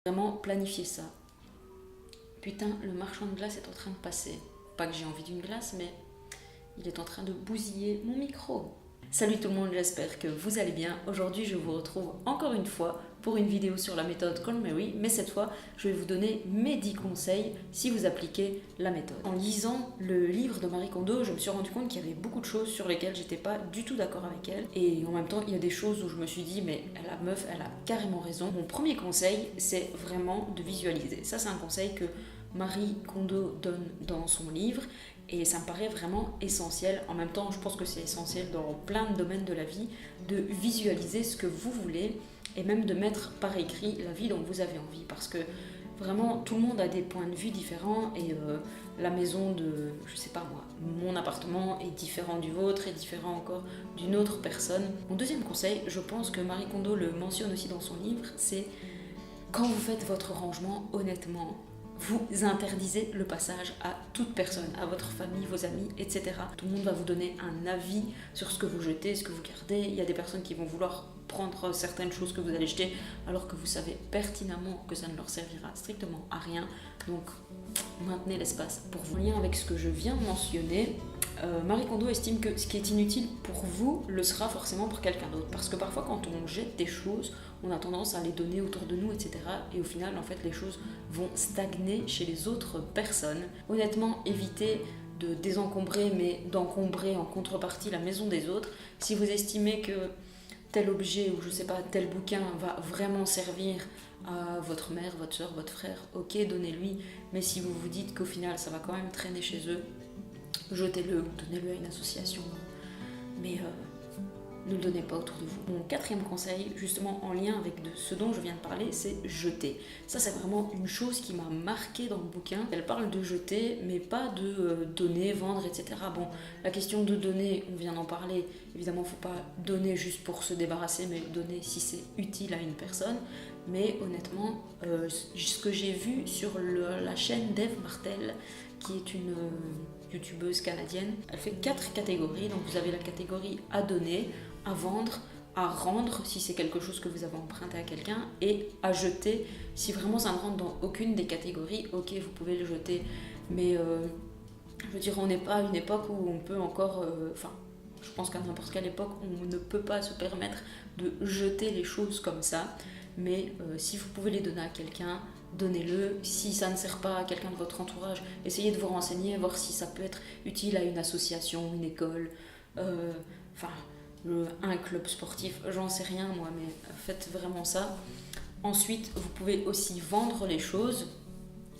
Vraiment planifier ça. Putain, le marchand de glace est en train de passer. Pas que j'ai envie d'une glace, mais il est en train de bousiller mon micro. Salut tout le monde, j'espère que vous allez bien. Aujourd'hui, je vous retrouve encore une fois pour une vidéo sur la méthode KonMari, mais cette fois, je vais vous donner mes 10 conseils si vous appliquez la méthode. En lisant le livre de Marie Kondo, je me suis rendu compte qu'il y avait beaucoup de choses sur lesquelles j'étais pas du tout d'accord avec elle. Et en même temps, il y a des choses où je me suis dit, mais la meuf, elle a carrément raison. Mon premier conseil, c'est vraiment de visualiser. Ça, c'est un conseil que Marie Kondo donne dans son livre et ça me paraît vraiment essentiel. En même temps, je pense que c'est essentiel dans plein de domaines de la vie de visualiser ce que vous voulez et même de mettre par écrit la vie dont vous avez envie, parce que vraiment tout le monde a des points de vue différents et la maison de, je sais pas moi, mon appartement est différent du vôtre, est différent encore d'une autre personne. Mon deuxième conseil, je pense que Marie Kondo le mentionne aussi dans son livre, c'est quand vous faites votre rangement, honnêtement, vous interdisez le passage à toute personne, à votre famille, vos amis, etc. Tout le monde va vous donner un avis sur ce que vous jetez, ce que vous gardez. Il y a des personnes qui vont vouloir prendre certaines choses que vous allez jeter alors que vous savez pertinemment que ça ne leur servira strictement à rien. Donc, maintenez l'espace pour vous. En lien avec ce que je viens de mentionner, Marie Kondo estime que ce qui est inutile pour vous le sera forcément pour quelqu'un d'autre. Parce que parfois, quand on jette des choses, on a tendance à les donner autour de nous, etc. Et au final, en fait, les choses vont stagner chez les autres personnes. Honnêtement, évitez de désencombrer, mais d'encombrer en contrepartie la maison des autres. Si vous estimez que tel objet ou je sais pas, tel bouquin va vraiment servir à votre mère, votre soeur, votre frère, ok, donnez-lui. Mais si vous vous dites qu'au final, ça va quand même traîner chez eux, jetez-le ou donnez-le à une association. Mais ne le donnez pas autour de vous. Mon quatrième conseil, justement en lien avec ce dont je viens de parler, c'est jeter. Ça, c'est vraiment une chose qui m'a marqué dans le bouquin. Elle parle de jeter, mais pas de donner, vendre, etc. Bon, la question de donner, on vient d'en parler. Évidemment, il ne faut pas donner juste pour se débarrasser, mais donner si c'est utile à une personne. Mais honnêtement, ce que j'ai vu sur la chaîne d'Eve Martel, qui est une youtubeuse canadienne, elle fait 4 catégories. Donc vous avez la catégorie à donner, à vendre, à rendre si c'est quelque chose que vous avez emprunté à quelqu'un, et à jeter si vraiment ça ne rentre dans aucune des catégories. Ok, vous pouvez le jeter, mais je veux dire, on n'est pas à une époque où on peut encore, je pense qu'à n'importe quelle époque on ne peut pas se permettre de jeter les choses comme ça. Mais si vous pouvez les donner à quelqu'un, donnez-le. Si ça ne sert pas à quelqu'un de votre entourage, essayez de vous renseigner, voir si ça peut être utile à une association, une école, un club sportif, j'en sais rien moi, mais faites vraiment ça. Ensuite, vous pouvez aussi vendre les choses.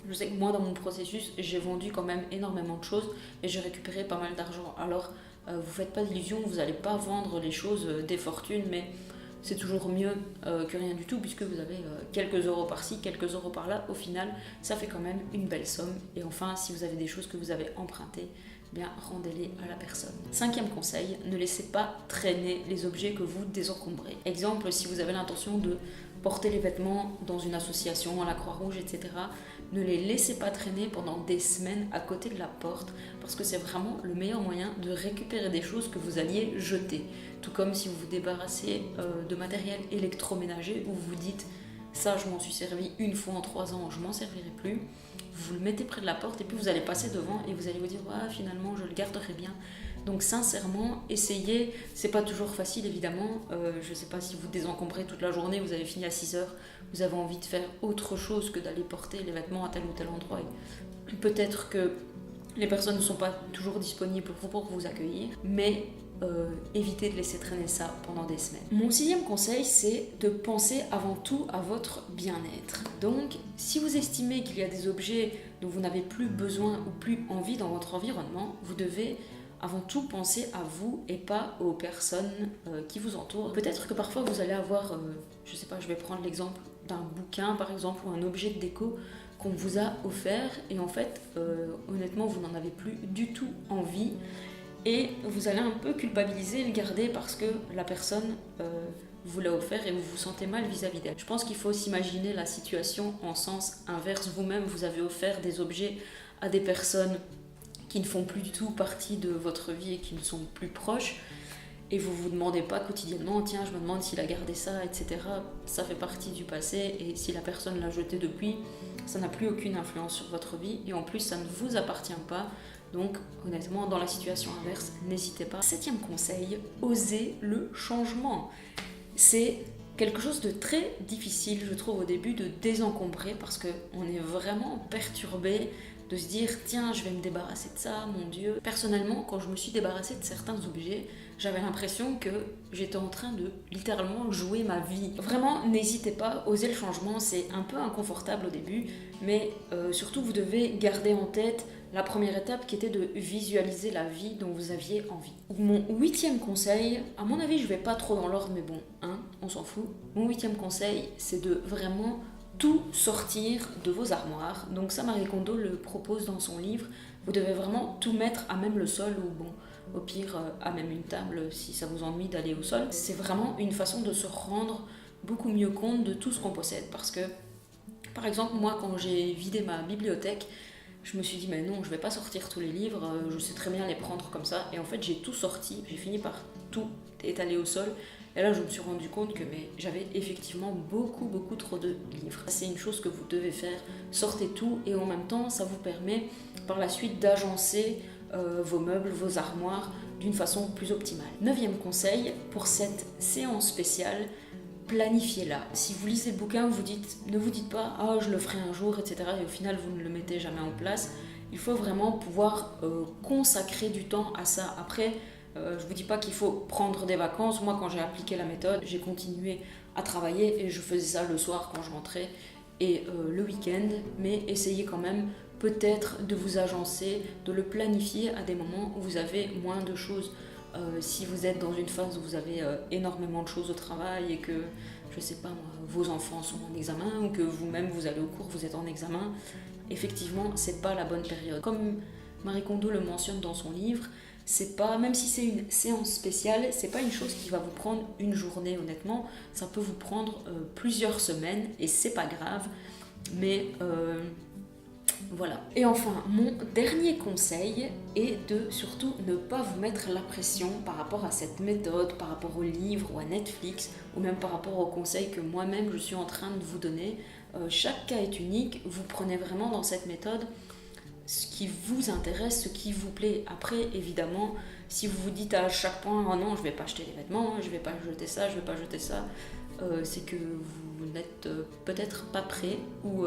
Je sais que moi, dans mon processus, j'ai vendu quand même énormément de choses et j'ai récupéré pas mal d'argent. Alors, vous faites pas d'illusions, vous n'allez pas vendre les choses des fortunes, mais c'est toujours mieux que rien du tout, puisque vous avez quelques euros par-ci, quelques euros par-là. Au final, ça fait quand même une belle somme. Et enfin, si vous avez des choses que vous avez empruntées, eh bien, rendez-les à la personne. Cinquième conseil, ne laissez pas traîner les objets que vous désencombrez. Exemple, si vous avez l'intention de porter les vêtements dans une association, à la Croix-Rouge, etc., ne les laissez pas traîner pendant des semaines à côté de la porte, parce que c'est vraiment le meilleur moyen de récupérer des choses que vous alliez jeter. Tout comme si vous vous débarrassez de matériel électroménager, où vous vous dites « ça, je m'en suis servi une fois en 3 ans, je m'en servirai plus », vous le mettez près de la porte et puis vous allez passer devant et vous allez vous dire « ouais, finalement, je le garderai bien ». Donc sincèrement, essayez, c'est pas toujours facile évidemment, je sais pas si vous désencombrez toute la journée, vous avez fini à 6h, vous avez envie de faire autre chose que d'aller porter les vêtements à tel ou tel endroit. Et peut-être que les personnes ne sont pas toujours disponibles pour vous accueillir, mais évitez de laisser traîner ça pendant des semaines. Mon 6e conseil, c'est de penser avant tout à votre bien-être. Donc, si vous estimez qu'il y a des objets dont vous n'avez plus besoin ou plus envie dans votre environnement, vous devez avant tout penser à vous et pas aux personnes qui vous entourent. Peut-être que parfois vous allez avoir, je sais pas, je vais prendre l'exemple d'un bouquin par exemple, ou un objet de déco qu'on vous a offert et en fait, honnêtement, vous n'en avez plus du tout envie et vous allez un peu culpabiliser et le garder parce que la personne vous l'a offert et vous vous sentez mal vis-à-vis d'elle. Je pense qu'il faut s'imaginer la situation en sens inverse. Vous-même, vous avez offert des objets à des personnes qui ne font plus du tout partie de votre vie et qui ne sont plus proches. et vous vous demandez pas quotidiennement, tiens, je me demande s'il a gardé ça, etc. Ça fait partie du passé, et si la personne l'a jeté depuis, ça n'a plus aucune influence sur votre vie, et en plus, ça ne vous appartient pas. Donc, honnêtement, dans la situation inverse, n'hésitez pas. 7e conseil, osez le changement. C'est quelque chose de très difficile, je trouve, au début, de désencombrer, parce qu'on est vraiment perturbé de se dire, tiens, je vais me débarrasser de ça, mon Dieu. Personnellement, quand je me suis débarrassée de certains objets, j'avais l'impression que j'étais en train de littéralement jouer ma vie. Vraiment, n'hésitez pas, osez le changement, c'est un peu inconfortable au début, mais surtout, vous devez garder en tête la première étape qui était de visualiser la vie dont vous aviez envie. Mon 8e conseil, à mon avis, je vais pas trop dans l'ordre, mais bon, on s'en fout. Mon 8e conseil, c'est de vraiment tout sortir de vos armoires. Donc ça, Marie Kondo le propose dans son livre. Vous devez vraiment tout mettre à même le sol, ou bon, au pire, à même une table si ça vous ennuie d'aller au sol. C'est vraiment une façon de se rendre beaucoup mieux compte de tout ce qu'on possède. Parce que, par exemple, moi, quand j'ai vidé ma bibliothèque, je me suis dit, mais non, je vais pas sortir tous les livres, je sais très bien les prendre comme ça. Et en fait, j'ai tout sorti, j'ai fini par tout étaler au sol. Et là, je me suis rendu compte que j'avais effectivement beaucoup trop de livres. C'est une chose que vous devez faire, sortez tout, et en même temps, ça vous permet par la suite d'agencer vos meubles, vos armoires d'une façon plus optimale. 9e conseil, pour cette séance spéciale, planifiez-la. Si vous lisez le bouquin, ne vous dites pas « Ah, je le ferai un jour, etc. » et au final, vous ne le mettez jamais en place. Il faut vraiment pouvoir consacrer du temps à ça. Après, je ne vous dis pas qu'il faut prendre des vacances. Moi, quand j'ai appliqué la méthode, j'ai continué à travailler et je faisais ça le soir quand je rentrais et le week-end. Mais essayez quand même peut-être de vous agencer, de le planifier à des moments où vous avez moins de choses. Si vous êtes dans une phase où vous avez énormément de choses au travail et que, je sais pas moi, vos enfants sont en examen ou que vous-même vous allez au cours, vous êtes en examen, effectivement, c'est pas la bonne période. Comme Marie Kondo le mentionne dans son livre, c'est pas, même si c'est une séance spéciale, c'est pas une chose qui va vous prendre une journée, honnêtement. Ça peut vous prendre plusieurs semaines et c'est pas grave, mais voilà. Et enfin, mon dernier conseil est de surtout ne pas vous mettre la pression par rapport à cette méthode, par rapport au livre ou à Netflix, ou même par rapport aux conseils que moi-même je suis en train de vous donner. Chaque cas est unique, vous prenez vraiment dans cette méthode ce qui vous intéresse, ce qui vous plaît. Après, évidemment, si vous vous dites à chaque point « Oh non, je vais pas acheter les vêtements, je vais pas jeter ça, je vais pas jeter ça », c'est que vous n'êtes peut-être pas prêt, ou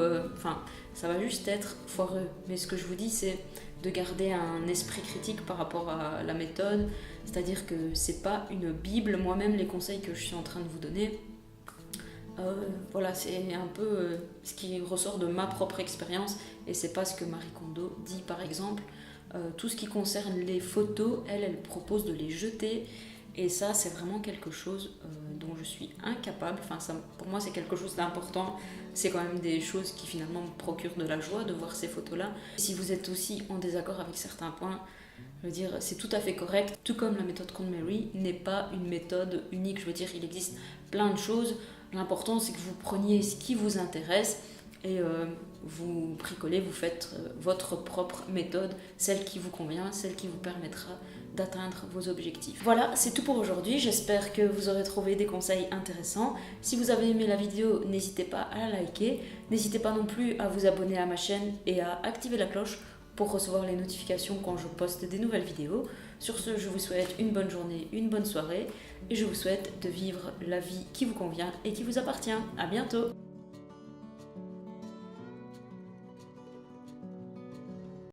ça va juste être foireux. Mais ce que je vous dis, c'est de garder un esprit critique par rapport à la méthode, c'est-à-dire que c'est pas une bible. Moi-même, les conseils que je suis en train de vous donner, voilà, c'est un peu ce qui ressort de ma propre expérience, et c'est pas ce que Marie Kondo dit. Par exemple, tout ce qui concerne les photos, elle propose de les jeter, et ça, c'est vraiment quelque chose dont je suis incapable. Enfin, ça, pour moi, c'est quelque chose d'important. C'est quand même des choses qui finalement me procurent de la joie de voir ces photos-là. Si vous êtes aussi en désaccord avec certains points, je veux dire, c'est tout à fait correct. Tout comme la méthode KonMari n'est pas une méthode unique. Je veux dire, il existe plein de choses. L'important, c'est que vous preniez ce qui vous intéresse et vous bricolez, vous faites votre propre méthode, celle qui vous convient, celle qui vous permettra d'atteindre vos objectifs. Voilà, c'est tout pour aujourd'hui. J'espère que vous aurez trouvé des conseils intéressants. Si vous avez aimé la vidéo, n'hésitez pas à la liker. N'hésitez pas non plus à vous abonner à ma chaîne et à activer la cloche pour recevoir les notifications quand je poste des nouvelles vidéos. Sur ce, je vous souhaite une bonne journée, une bonne soirée et je vous souhaite de vivre la vie qui vous convient et qui vous appartient. À bientôt!